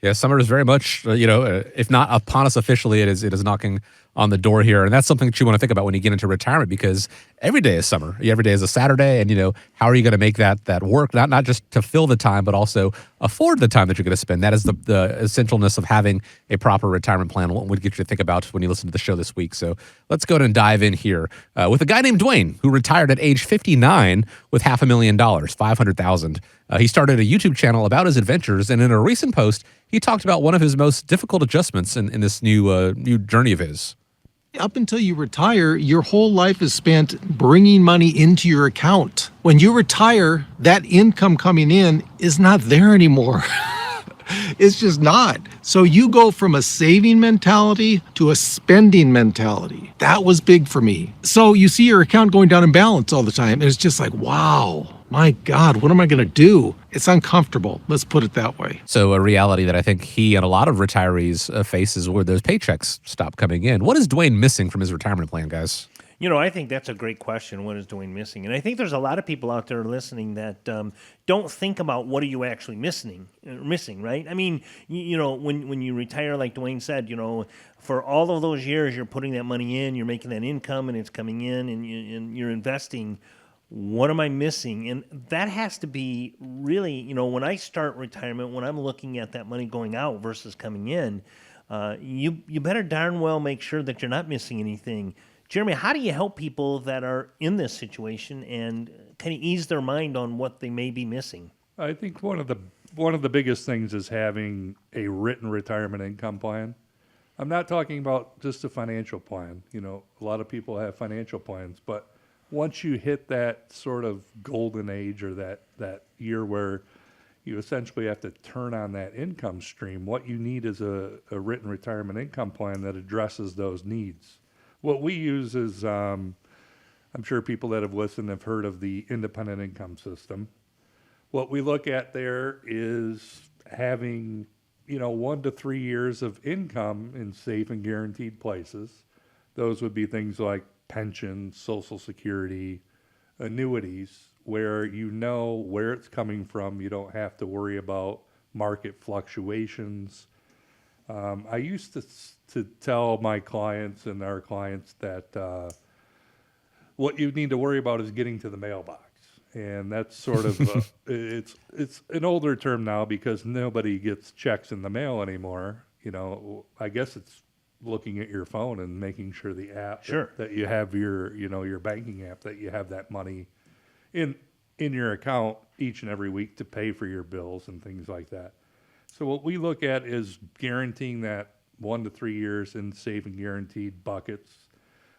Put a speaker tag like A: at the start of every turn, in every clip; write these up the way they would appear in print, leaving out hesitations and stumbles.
A: Yeah, summer is very much, if not upon us officially, it is knocking on the door here, and that's something that you want to think about when you get into retirement because every day is summer. Every day is a Saturday, and how are you going to make that work? Not just to fill the time, but also afford the time that you're going to spend. That is the essentialness of having a proper retirement plan. What would get you to think about when you listen to the show this week? So let's go ahead and dive in here with a guy named Dwayne who retired at age 59 with $500,000, 500,000. He started a YouTube channel about his adventures, and in a recent post, he talked about one of his most difficult adjustments in this new journey of his.
B: Up until you retire, your whole life is spent bringing money into your account. When you retire, that income coming in is not there anymore. It's just not. So you go from a saving mentality to a spending mentality. That was big for me. So you see your account going down in balance all the time. And it's just like, wow, my God, what am I going to do? It's uncomfortable. Let's put it that way.
A: So a reality that I think he and a lot of retirees face is where those paychecks stop coming in. What is Dwayne missing from his retirement plan, guys?
C: I think that's a great question. What is Dwayne missing? And I think there's a lot of people out there listening that don't think about what are you actually missing, right? I mean, when you retire, like Dwayne said, for all of those years, you're putting that money in, you're making that income, and it's coming in, and you're investing. What am I missing? And that has to be really, when I start retirement, when I'm looking at that money going out versus coming in, you better darn well make sure that you're not missing anything. Jeremy, how do you help people that are in this situation and kind of ease their mind on what they may be missing?
D: I think one of the biggest things is having a written retirement income plan. I'm not talking about just a financial plan. A lot of people have financial plans, but once you hit that sort of golden age or that year where you essentially have to turn on that income stream, what you need is a written retirement income plan that addresses those needs. What we use is, I'm sure people that have listened have heard of the independent income system. What we look at there is having, 1 to 3 years of income in safe and guaranteed places. Those would be things like pensions, Social Security, annuities, where you know where it's coming from. You don't have to worry about market fluctuations. I used to tell my clients and our clients that what you need to worry about is getting to the mailbox. And that's sort of, it's an older term now because nobody gets checks in the mail anymore. I guess it's looking at your phone and making sure the app that you have your banking app, that you have that money in your account each and every week to pay for your bills and things like that. So what we look at is guaranteeing that 1 to 3 years in safe and guaranteed buckets.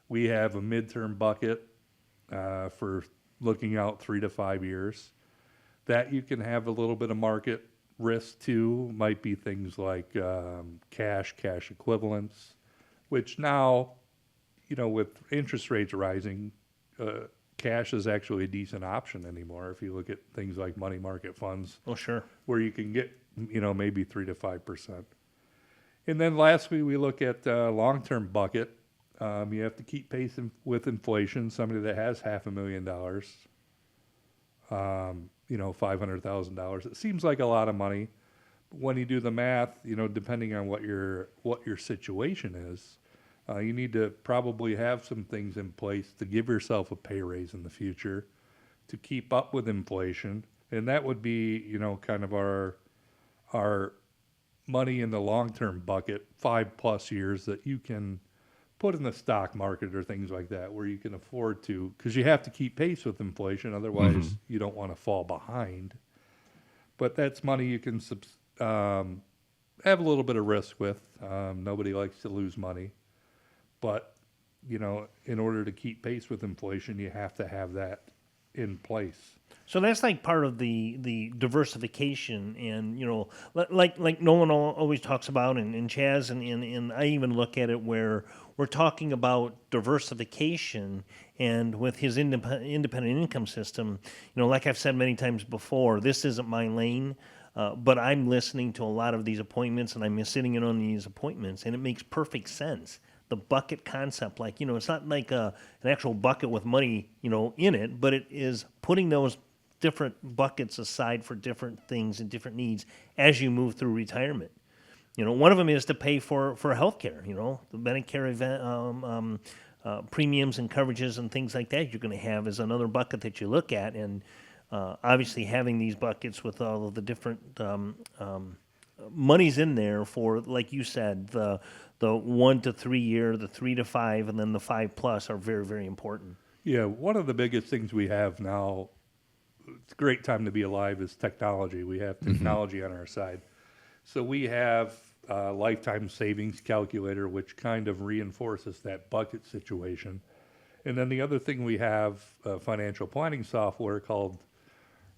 D: We have a midterm bucket for looking out 3 to 5 years. That you can have a little bit of market risk too. Might be things like cash equivalents, which now, with interest rates rising, cash is actually a decent option anymore. If you look at things like money market funds, where you can get maybe 3 to 5%. And then lastly, we look at long-term bucket. You have to keep pace with inflation. Somebody that has $500,000, $500,000. It seems like a lot of money. But when you do the math, depending on what your situation is, you need to probably have some things in place to give yourself a pay raise in the future to keep up with inflation. And that would be, kind of our money in the long-term bucket, 5+ years that you can put in the stock market or things like that where you can afford to, because you have to keep pace with inflation. Otherwise, you don't want to fall behind. But that's money you can have a little bit of risk with. Nobody likes to lose money. But, in order to keep pace with inflation, you have to have that in place.
C: So that's like part of the diversification, and like Nolan always talks about, and Chaz, and I even look at it where we're talking about diversification, and with his independent income system, like I've said many times before, this isn't my lane, but I'm listening to a lot of these appointments, and I'm sitting in on these appointments, and it makes perfect sense. The bucket concept, it's not like an actual bucket with money, in it, but it is putting those different buckets aside for different things and different needs as you move through retirement. One of them is to pay for healthcare. The Medicare premiums and coverages and things like that you're going to have is another bucket that you look at, and obviously having these buckets with all of the different monies in there for, like you said, the 1 to 3 year, the 3 to 5, and then the 5+ are very, very important.
D: Yeah, one of the biggest things we have now, it's a great time to be alive, is technology. We have technology on our side. So we have a lifetime savings calculator, which kind of reinforces that bucket situation. And then the other thing, we have financial planning software called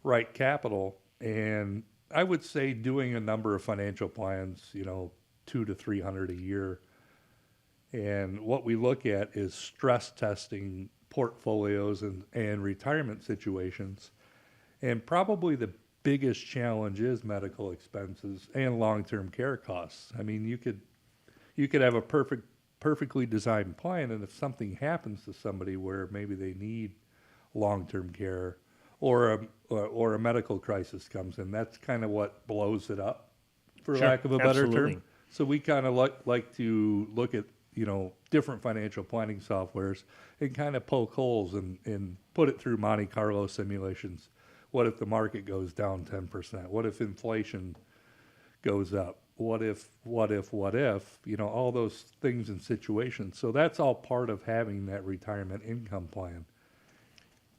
D: Right Capital. And I would say doing a number of financial plans, 200 to 300 a year. And what we look at is stress testing portfolios and retirement situations. And probably the biggest challenge is medical expenses and long-term care costs. I mean, you could have a perfectly designed plan, and if something happens to somebody where maybe they need long-term care or a medical crisis comes in, that's kind of what blows it up, for
C: Sure,
D: lack of a better
C: absolutely.
D: term. So we kind of like to look at different financial planning softwares and kind of poke holes and put it through Monte Carlo simulations. What if the market goes down 10%? What if inflation goes up? What if, all those things and situations. So that's all part of having that retirement income plan.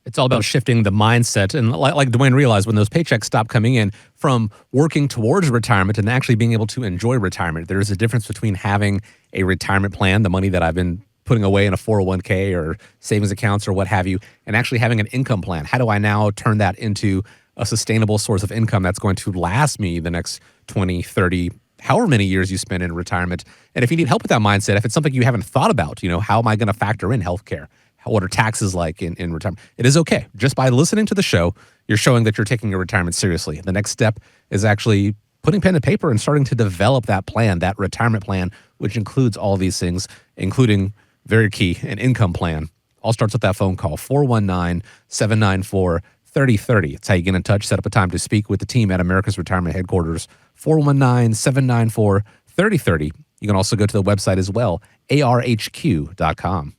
A: It's all about shifting the mindset. And like Dwayne realized, when those paychecks stop coming in, from working towards retirement and actually being able to enjoy retirement, there is a difference between having a retirement plan, the money that I've been putting away in a 401k or savings accounts or what have you, and actually having an income plan. How do I now turn that into a sustainable source of income that's going to last me the next 20, 30, however many years you spend in retirement? And if you need help with that mindset, if it's something you haven't thought about, how am I going to factor in healthcare? What are taxes like in retirement? It is okay. Just by listening to the show, you're showing that you're taking your retirement seriously. The next step is actually putting pen to paper and starting to develop that plan, that retirement plan, which includes all these things, including, very key, an income plan. All starts with that phone call, 419-794-3030. It's how you get in touch, set up a time to speak with the team at America's Retirement Headquarters, 419-794-3030. You can also go to the website as well, arhq.com.